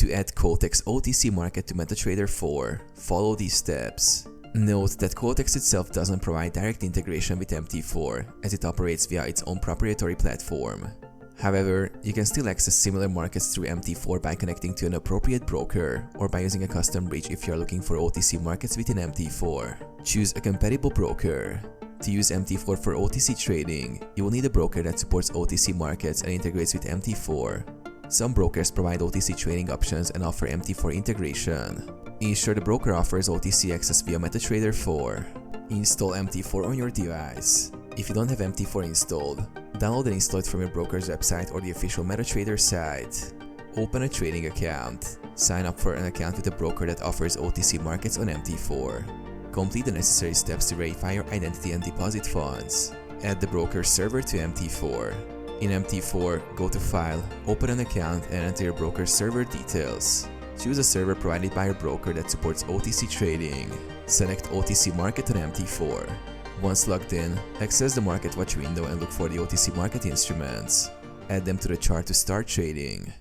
To add Quotex OTC market to MetaTrader 4, follow these steps. Note that Quotex itself doesn't provide direct integration with MT4, as it operates via its own proprietary platform. However, you can still access similar markets through MT4 by connecting to an appropriate broker or by using a custom bridge if you are looking for OTC markets within MT4. Choose a compatible broker. To use MT4 for OTC trading, you will need a broker that supports OTC markets and integrates with MT4. Some brokers provide OTC trading options and offer MT4 integration. Ensure the broker offers OTC access via MetaTrader 4. Install MT4 on your device. If you don't have MT4 installed, download and install it from your broker's website or the official MetaTrader site. Open a trading account. Sign up for an account with a broker that offers OTC markets on MT4. Complete the necessary steps to verify your identity and deposit funds. Add the broker's server to MT4. In MT4, go to File, open an account and enter your broker's server details. Choose a server provided by your broker that supports OTC trading. Select OTC market on MT4. Once logged in, access the Market Watch window and look for the OTC market instruments. Add them to the chart to start trading.